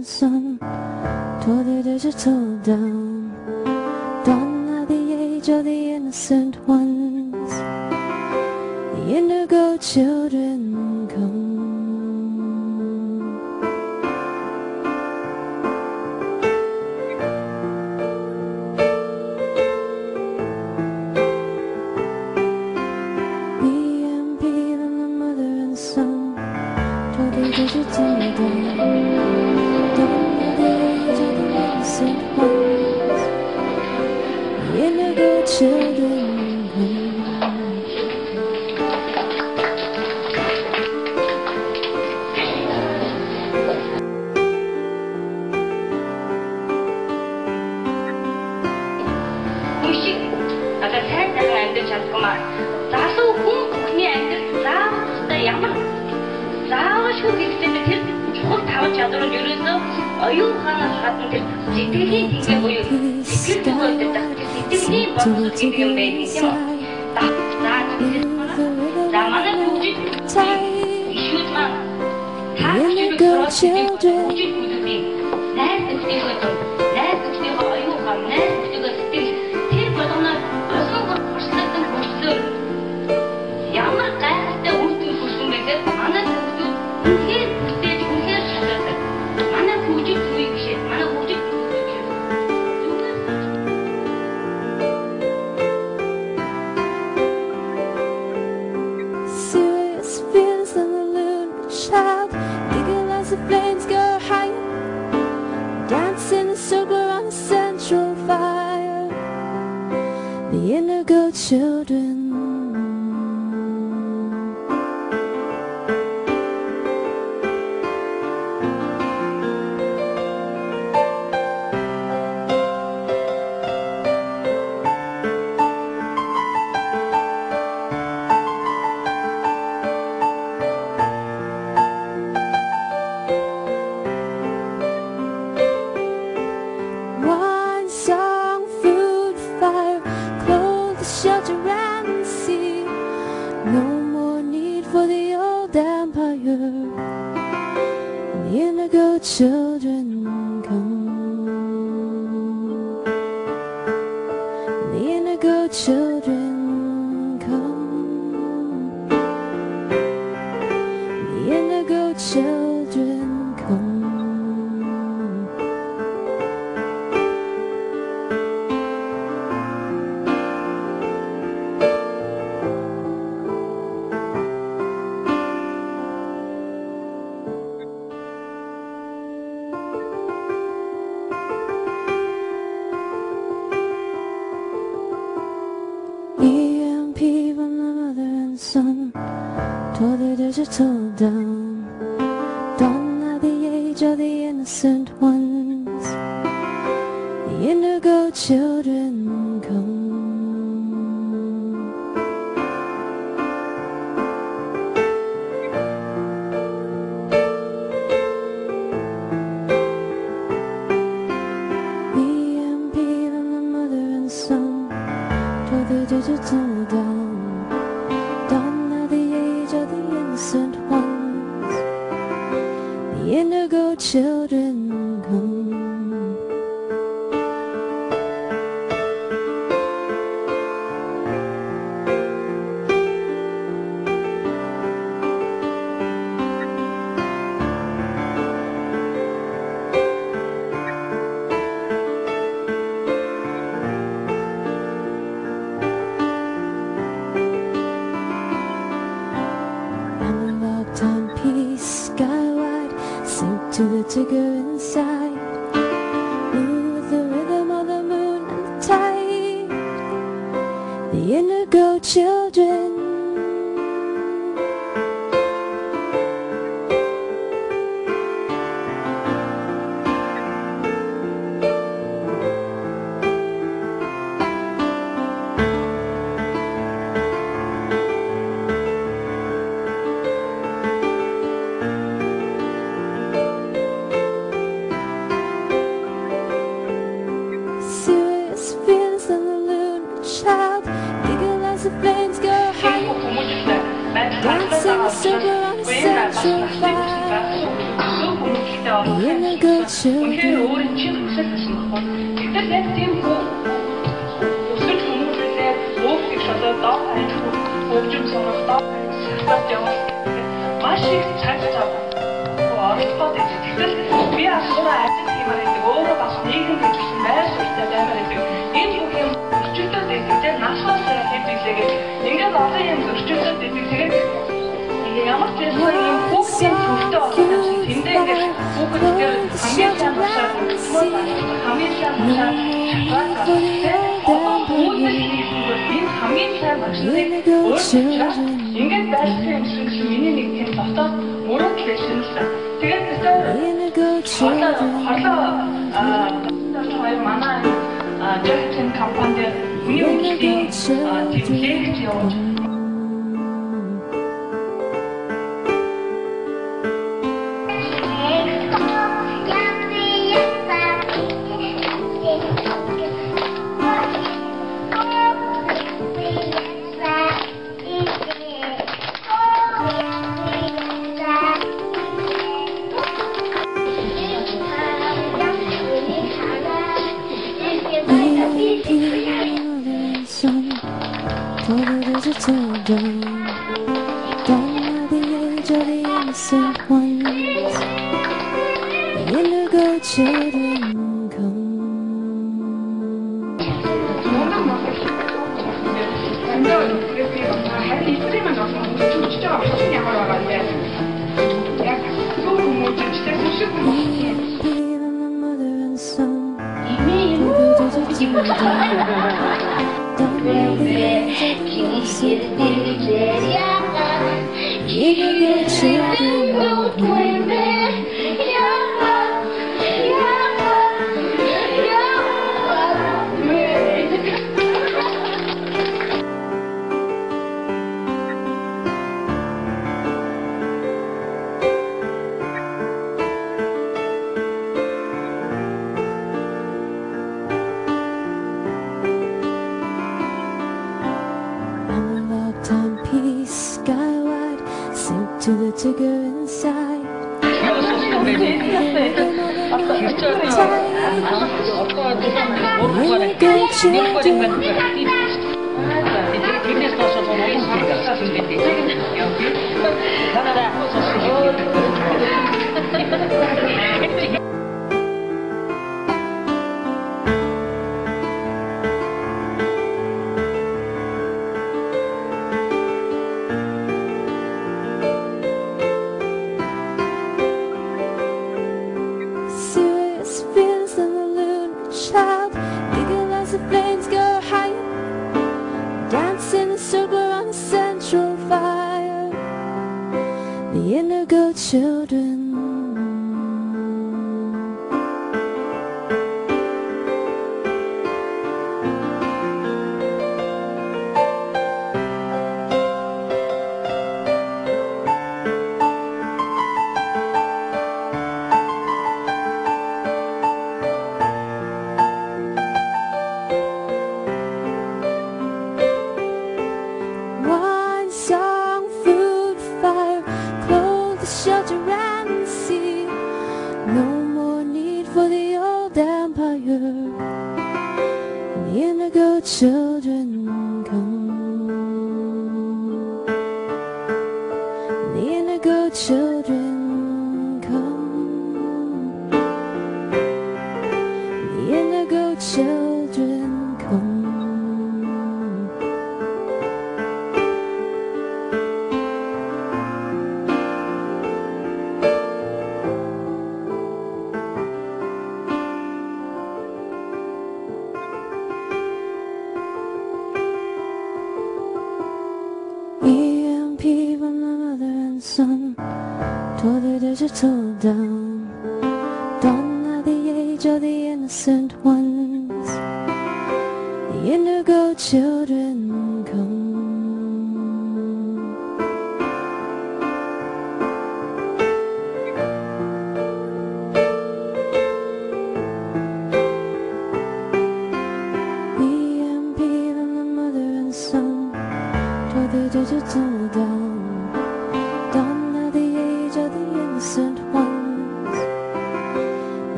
sun tore the digital down. Gone are the age of the innocent ones. The indigo children come. BMP and the mother and son tore the digital down. Gone are the age of the innocent ones. The indigo children come. Одоо сайн сайхан амьдарч чадгамаа. Залуу хүн бүхний амьдрал заавал ямар заавалшгүй гэхдээ тэр чухал таван чадвар нь ерөөсөө оюун ухаанаас гадна тэр сэтгэлийн тэнхээ буюу сэтгэл зүйн удирдах сэтгэлийн бодлого гэдэг юм байдаг юм уу? За манай бүгд ишүүд маань Indigo children. найз нөхдөйгөө найз нөхдөйгөө оюун ухаан найз нөхдөйгөө сэтгэл тэр болгоноор ойлгох хүрсэн хүрсээр ямар гайхалтай үр дүн хүрсэн бэ гэхээр манай хүмүүс үнээр бүтээж үнээр шалгадаг. Манай хөгжил зүйн гişet манай хөгжил Serious feels on the loon child. Eagle as the flames go higher. Dance in a circle on a central fire. The indigo children. Wine, song, food, fire, clothes, shelter, and sea. No more need for the old empire. The indigo children come. The indigo children come. The indigo children come. EMP from the mother and son tore the digital down. Gone are the age of the innocent ones. The indigo children come. EMP from the mother and son tore the digital down. Gone are the age of the innocent ones. The indigo children come. Analog timepiece, skywide, sync to the ticker inside. Move with the rhythm of the moon and the tide. The indigo children. Serious feels on the loon child. Eagle as the flames go higher. Dancing a circle on a central fire. The indigo үнэхээр өөрийн чинь хүсэл гэсэн баг. Тэгэхээр яг тийм өсвөр хүмүүстээ өөртөө шалаа доо хайхгүй хөгжим сонголтоо сатаад явах маш их цаг зав оролцоод байдаг. Тэгэхээр би асуураа ажил хиймээр байдаг. Өөрөө бас нийгэм гэсэн байр суурьтай баймаар байдаг. Энэ бүх юм зөрчилдөд байдаг. Тэр насаас хэвлэлээгээд ингээд олон юм зөрчилдөд байдаг. Тэгээд ямар ч юм хүүхдийн төвтэй болсон. Тэндээ ингээд хүүхдээр хамгийн сайн багшаа хамгийн сайн багшаа энэ хамгийн сайн багшны өөрчлөлт ингээд байсан юм шиг миний нэг тийм дотоод мөрөд байсан л. Тэгээд хорлоо манай Jackson компанид миний тийм лекц явуулж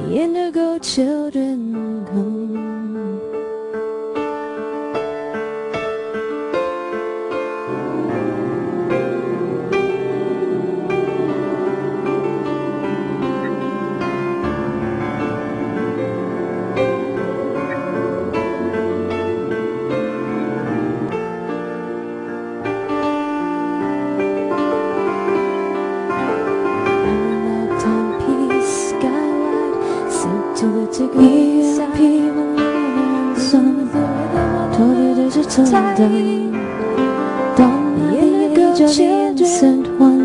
the indigo children come. To the degree EMP when the sun toward the digital dawn, dawn at the age of the innocent one.